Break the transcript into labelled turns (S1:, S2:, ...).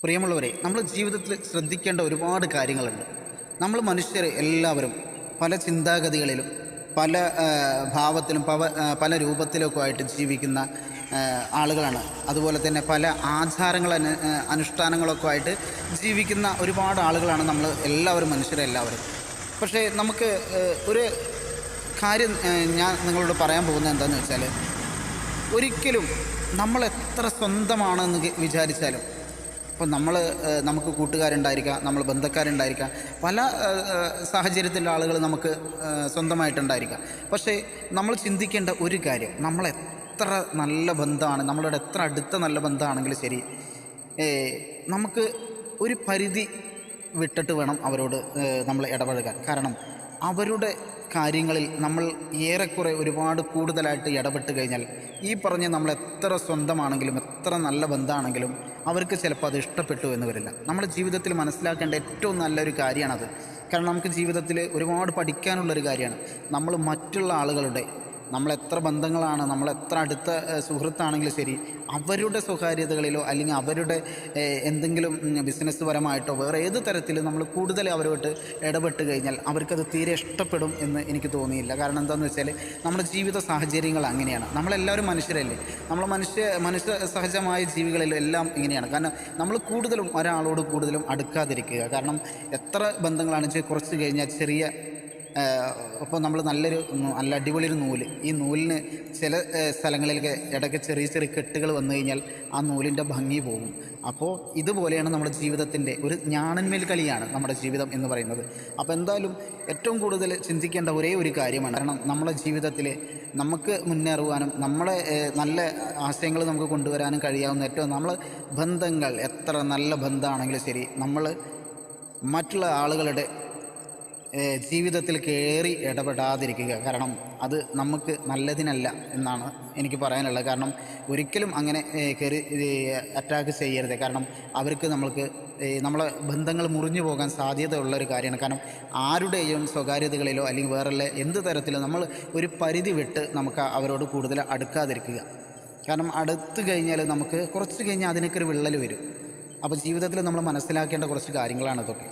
S1: പ്രിയമുള്ളവരെ, നമ്മൾ ജീവിതത്തിൽ ശ്രദ്ധിക്കേണ്ട ഒരുപാട് കാര്യങ്ങളുണ്ട്. നമ്മൾ മനുഷ്യർ എല്ലാവരും പല ചിന്താഗതികളിലും പല ഭാവത്തിലും പല രൂപത്തിലൊക്കെ ആയിട്ട് ജീവിക്കുന്ന ആളുകളാണ്. അതുപോലെ തന്നെ പല അനുഷ്ഠാനങ്ങളൊക്കെ ആയിട്ട് ജീവിക്കുന്ന ഒരുപാട് ആളുകളാണ് നമ്മൾ എല്ലാവരും, മനുഷ്യരെല്ലാവരും. പക്ഷേ നമുക്ക് ഒരു കാര്യം ഞാൻ നിങ്ങളോട് പറയാൻ പോകുന്നത് എന്താണെന്ന് വെച്ചാൽ, ഒരിക്കലും നമ്മളെത്ര സ്വന്തമാണെന്ന് വിചാരിച്ചാലും, ഇപ്പം നമുക്ക് കൂട്ടുകാരുണ്ടായിരിക്കാം, നമ്മൾ ബന്ധക്കാരുണ്ടായിരിക്കാം, പല സാഹചര്യത്തിലുള്ള ആളുകൾ നമുക്ക് സ്വന്തമായിട്ടുണ്ടായിരിക്കാം. പക്ഷേ നമ്മൾ ചിന്തിക്കേണ്ട ഒരു കാര്യം, നമ്മളെത്ര നല്ല ബന്ധമാണ്, നമ്മളോട് എത്ര അടുത്ത നല്ല ബന്ധമാണെങ്കിലും ശരി, നമുക്ക് ഒരു പരിധി വിട്ടിട്ട് വേണം അവരോട് നമ്മൾ ഇടപഴകാൻ. കാരണം അവരുടെ കാര്യങ്ങളിൽ നമ്മൾ ഏറെക്കുറെ ഒരുപാട് കൂടുതലായിട്ട് ഇടപെട്ട് കഴിഞ്ഞാൽ, ഈ പറഞ്ഞ് നമ്മൾ എത്ര സ്വന്തമാണെങ്കിലും എത്ര നല്ല ബന്ധമാണെങ്കിലും അവർക്ക് ചിലപ്പോൾ അത് ഇഷ്ടപ്പെട്ടു എന്ന് വരില്ല. നമ്മുടെ ജീവിതത്തിൽ മനസ്സിലാക്കേണ്ട ഏറ്റവും നല്ലൊരു കാര്യമാണത്. കാരണം നമുക്ക് ജീവിതത്തിൽ ഒരുപാട് പഠിക്കാനുള്ളൊരു കാര്യമാണ്. നമ്മൾ മറ്റുള്ള ആളുകളുടെ, നമ്മളെത്ര ബന്ധങ്ങളാണ്, നമ്മളെത്ര അടുത്ത സുഹൃത്താണെങ്കിലും ശരി, അവരുടെ സ്വകാര്യതകളിലോ അല്ലെങ്കിൽ അവരുടെ എന്തെങ്കിലും ബിസിനസ് പരമായിട്ടോ വേറെ ഏത് തരത്തിൽ നമ്മൾ കൂടുതൽ അവരോട്ട് ഇടപെട്ട് കഴിഞ്ഞാൽ അവർക്കത് തീരെ ഇഷ്ടപ്പെടും എന്ന് എനിക്ക് തോന്നിയില്ല. കാരണം എന്താണെന്ന് വെച്ചാൽ, നമ്മുടെ ജീവിത സാഹചര്യങ്ങൾ അങ്ങനെയാണ്. നമ്മളെല്ലാവരും മനുഷ്യരല്ലേ. നമ്മൾ മനുഷ്യ സഹജമായ ജീവികളിലെല്ലാം ഇങ്ങനെയാണ്. കാരണം നമ്മൾ കൂടുതലും ഒരാളോട് കൂടുതലും അടുക്കാതിരിക്കുക. കാരണം എത്ര ബന്ധങ്ങളാണെന്ന് വെച്ചാൽ കുറച്ച് കഴിഞ്ഞാൽ ചെറിയ, അപ്പോൾ നമ്മൾ നല്ല അടിപൊളി ഒരു നൂല്, ഈ നൂലിന് ചില സ്ഥലങ്ങളിലൊക്കെ ഇടയ്ക്ക് ചെറിയ ചെറിയ കെട്ടുകൾ വന്നു കഴിഞ്ഞാൽ ആ നൂലിൻ്റെ ഭംഗി പോകും. അപ്പോൾ ഇതുപോലെയാണ് നമ്മുടെ ജീവിതത്തിൻ്റെ ഒരു ഞാണന്മേൽ കളിയാണ് നമ്മുടെ ജീവിതം എന്ന് പറയുന്നത്. അപ്പോൾ എന്തായാലും ഏറ്റവും കൂടുതൽ ചിന്തിക്കേണ്ട ഒരേ ഒരു കാര്യമാണ്. കാരണം നമ്മുടെ ജീവിതത്തിൽ നമുക്ക് മുന്നേറുവാനും നമ്മളെ നല്ല ആശയങ്ങൾ നമുക്ക് കൊണ്ടുവരാനും കഴിയാവുന്ന ഏറ്റവും ബന്ധങ്ങൾ എത്ര നല്ല ബന്ധമാണെങ്കിലും ശരി, നമ്മൾ മറ്റുള്ള ആളുകളുടെ ജീവിതത്തിൽ കയറി ഇടപെടാതിരിക്കുക. കാരണം അത് നമുക്ക് നല്ലതിനല്ല എന്നാണ് എനിക്ക് പറയാനുള്ളത്. കാരണം ഒരിക്കലും അങ്ങനെ കയറി അറ്റാക്ക് ചെയ്യരുത്. കാരണം അവർക്ക് നമ്മളെ ബന്ധങ്ങൾ മുറിഞ്ഞു പോകാൻ സാധ്യതയുള്ളൊരു കാര്യമാണ്. കാരണം ആരുടെയും സ്വകാര്യതകളിലോ അല്ലെങ്കിൽ വേറെ എന്ത് തരത്തിലോ നമ്മൾ ഒരു പരിധി വിട്ട് നമുക്ക് അവരോട് കൂടുതൽ അടുക്കാതിരിക്കുക. കാരണം അടുത്ത് കഴിഞ്ഞാൽ നമുക്ക് കുറച്ച് കഴിഞ്ഞാൽ അതിനൊക്കെ ഒരു വിള്ളൽ വരും. അപ്പോൾ ജീവിതത്തിൽ നമ്മൾ മനസ്സിലാക്കേണ്ട കുറച്ച് കാര്യങ്ങളാണ് ഇതൊക്കെ.